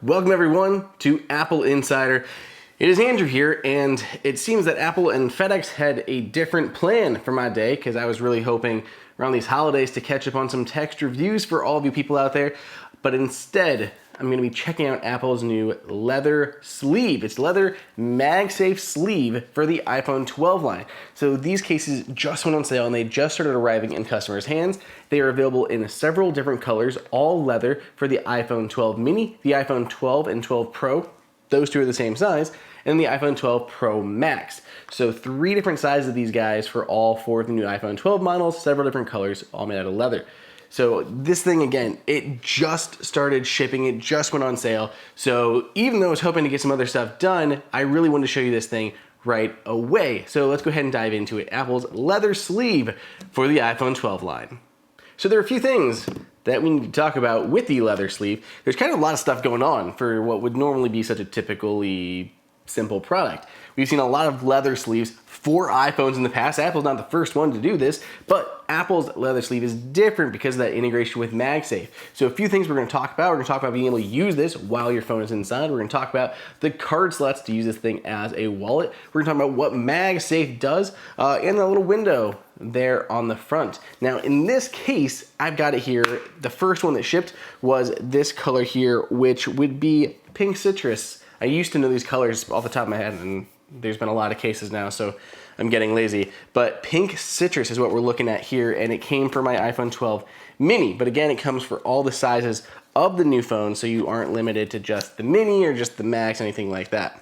Welcome everyone to Apple Insider. It is Andrew here, and it seems that Apple and FedEx had a different plan for my day because I was really hoping around these holidays to catch up on some text reviews for all of you people out there. But instead, I'm going to be checking out Apple's new leather sleeve. It's leather MagSafe sleeve for the iPhone 12 line. So these cases just went on sale and they just started arriving in customers' hands. They are available in several different colors, all leather for the iPhone 12 mini, the iPhone 12 and 12 Pro. Those two are the same size, and the iPhone 12 Pro Max. So 3 different sizes of these guys for all 4 of the new iPhone 12 models, several different colors, all made out of leather. So this thing, again, it just started shipping, it just went on sale. So even though I was hoping to get some other stuff done, I really wanted to show you this thing right away. So let's go ahead and dive into it. Apple's leather sleeve for the iPhone 12 line. So there are a few things that we need to talk about with the leather sleeve. There's kind of a lot of stuff going on for what would normally be such a typically simple product. We've seen a lot of leather sleeves for iPhones in the past. Apple's not the first one to do this, but Apple's leather sleeve is different because of that integration with MagSafe. So a few things we're going to talk about. We're going to talk about being able to use this while your phone is inside. We're going to talk about the card slots to use this thing as a wallet. We're going to talk about what MagSafe does and the little window there on the front. Now in this case, I've got it here. The first one that shipped was this color here, which would be pink citrus. I used to know these colors off the top of my head, and there's been a lot of cases now, so I'm getting lazy. But pink citrus is what we're looking at here, and it came for my iPhone 12 mini. But again, it comes for all the sizes of the new phone, so you aren't limited to just the mini or just the max, anything like that.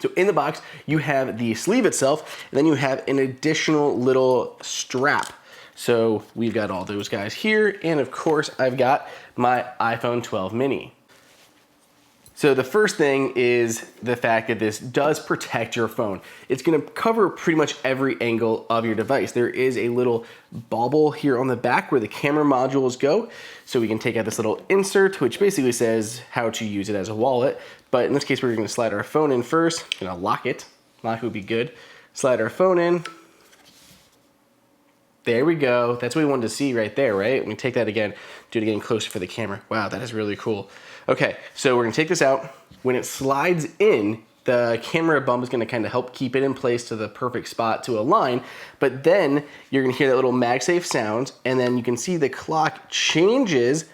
So in the box, you have the sleeve itself, and then you have an additional little strap. So we've got all those guys here, and of course, I've got my iPhone 12 mini. So the first thing is the fact that this does protect your phone. It's gonna cover pretty much every angle of your device. There is a little bauble here on the back where the camera modules go. So we can take out this little insert, which basically says how to use it as a wallet. But in this case, we're gonna slide our phone in first. Gonna lock it. Lock would be good. Slide our phone in. There we go. That's what we wanted to see right there, right? We can take that again, do it again closer for the camera. Wow, that is really cool. Okay, so we're gonna take this out. When it slides in, the camera bump is gonna kind of help keep it in place to the perfect spot to align, but then you're gonna hear that little MagSafe sound, and then you can see the clock changes.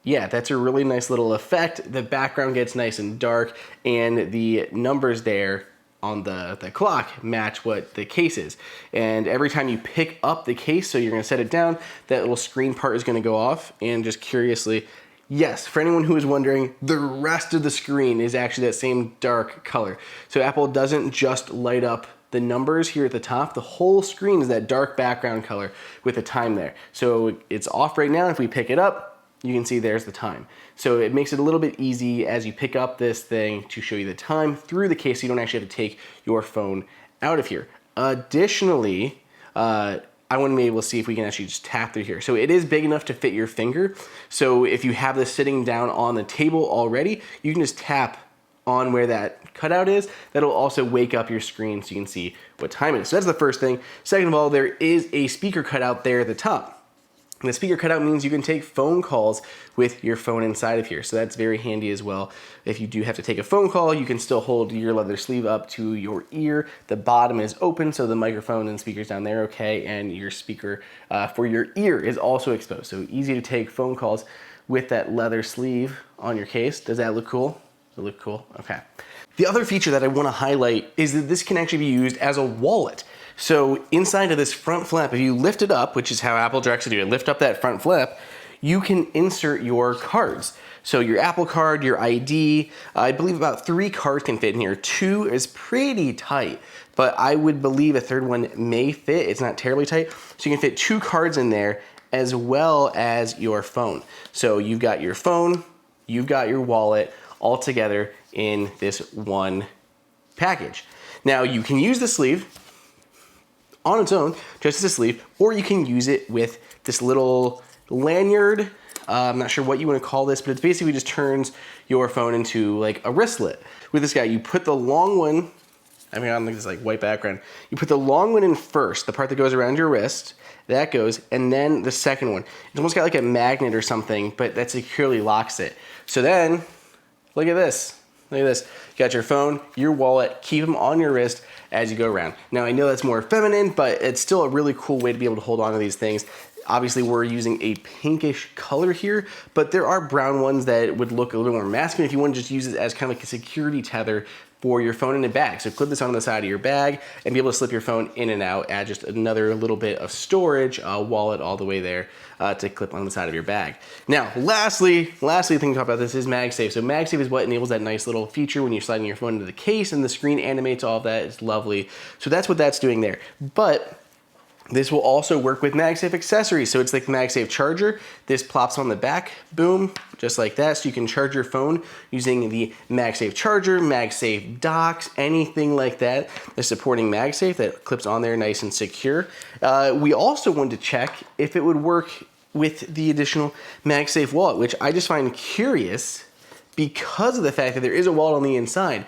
Yeah, that's a really nice little effect. The background gets nice and dark, and the numbers there on the clock match what the case is. And every time you pick up the case, so you're gonna set it down, that little screen part is gonna go off, and just curiously, yes, for anyone who is wondering, the rest of the screen is actually that same dark color. So Apple doesn't just light up the numbers here at the top, the whole screen is that dark background color with the time there. So it's off right now. If we pick it up, you can see there's the time. So it makes it a little bit easy as you pick up this thing to show you the time through the case so you don't actually have to take your phone out of here. Additionally, I want to be able to see if we can actually just tap through here. So it is big enough to fit your finger. So if you have this sitting down on the table already, you can just tap on where that cutout is. That'll also wake up your screen so you can see what time it is. So that's the first thing. Second of all, there is a speaker cutout there at the top. And the speaker cutout means you can take phone calls with your phone inside of here. So that's very handy as well. If you do have to take a phone call, you can still hold your leather sleeve up to your ear. The bottom is open, so the microphone and speakers down there, okay, and your speaker for your ear is also exposed. So easy to take phone calls with that leather sleeve on your case. Does that look cool? Does it look cool? Okay. The other feature that I want to highlight is that this can actually be used as a wallet. So inside of this front flap, if you lift it up, which is how Apple directs you to do it, lift up that front flap, you can insert your cards. So your Apple card, your ID, I believe about 3 cards can fit in here. 2 is pretty tight, but I would believe a third one may fit. It's not terribly tight. So you can fit 2 cards in there as well as your phone. So you've got your phone, you've got your wallet all together in this one package. Now you can use the sleeve on its own, just as a sleeve, or you can use it with this little lanyard. I'm not sure what you want to call this, but it basically just turns your phone into like a wristlet. With this guy, you put the long one, I mean, on this like white background, you put the long one in first, the part that goes around your wrist, that goes, and then the second one. It's almost got like a magnet or something, but that securely locks it. So then Look at this. Look at this. You got your phone, your wallet, keep them on your wrist as you go around. Now I know that's more feminine, but it's still a really cool way to be able to hold on to these things. Obviously we're using a pinkish color here, but there are brown ones that would look a little more masculine if you want to just use it as kind of like a security tether for your phone in a bag. So clip this on the side of your bag and be able to slip your phone in and out, add just another little bit of storage, wallet all the way there to clip on the side of your bag. Now, lastly, thing to talk about this is MagSafe. So MagSafe is what enables that nice little feature when you're sliding your phone into the case and the screen animates all of that. It's lovely. So that's what that's doing there. But this will also work with MagSafe accessories. So it's like the MagSafe charger. This plops on the back, boom, just like that. So you can charge your phone using the MagSafe charger, MagSafe docks, anything like that. The supporting MagSafe that clips on there nice and secure. We also wanted to check if it would work with the additional MagSafe wallet, which I just find curious because of the fact that there is a wallet on the inside.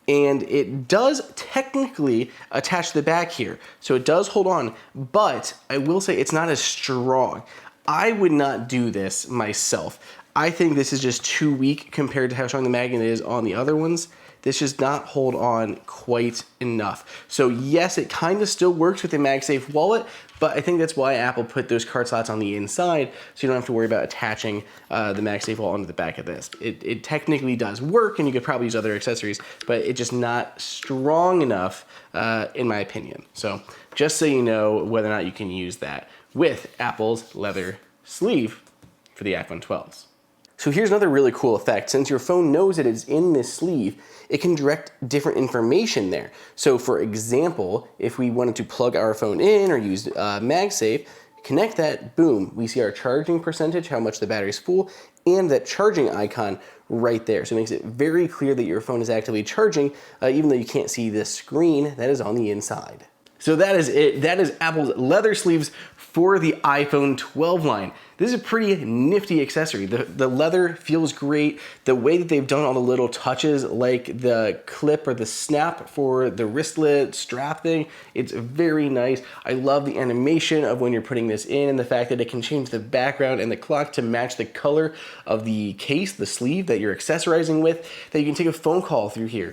And it does technically attach to the back here. So it does hold on, but I will say it's not as strong. I would not do this myself. I think this is just too weak compared to how strong the magnet is on the other ones. This does not hold on quite enough. So yes, it kind of still works with the MagSafe wallet, but I think that's why Apple put those card slots on the inside, so you don't have to worry about attaching the MagSafe wallet onto the back of this. It technically does work, and you could probably use other accessories, but it's just not strong enough, in my opinion. So just so you know whether or not you can use that with Apple's leather sleeve for the iPhone 12s. So here's another really cool effect. Since your phone knows that it's in this sleeve, it can direct different information there. So for example, if we wanted to plug our phone in or use MagSafe, connect that, boom, we see our charging percentage, how much the battery's full, and that charging icon right there. So it makes it very clear that your phone is actively charging, even though you can't see the screen that is on the inside. So that is it. That is Apple's leather sleeves for the iPhone 12 line. This is a pretty nifty accessory. The leather feels great. The way that they've done all the little touches, like the clip or the snap for the wristlet strap thing, it's very nice. I love the animation of when you're putting this in and the fact that it can change the background and the clock to match the color of the case, the sleeve that you're accessorizing with, that you can take a phone call through here.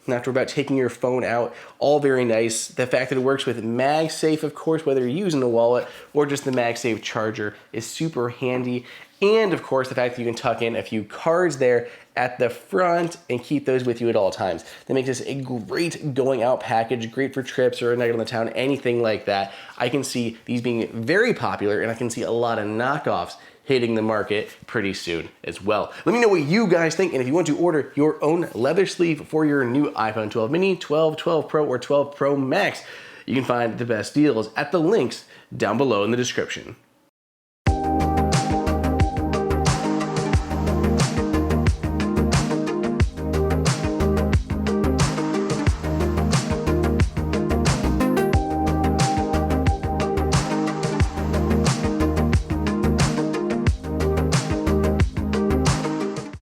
Not have to worry about taking your phone out, all very nice. The fact that it works with MagSafe, of course, whether you're using the wallet or just the MagSafe charger is super handy. And of course, the fact that you can tuck in a few cards there at the front and keep those with you at all times. That makes this a great going out package, great for trips or a night on the town, anything like that. I can see these being very popular, and I can see a lot of knockoffs hitting the market pretty soon as well. Let me know what you guys think, and if you want to order your own leather sleeve for your new iPhone 12 mini, 12, 12 Pro, or 12 Pro Max, you can find the best deals at the links down below in the description.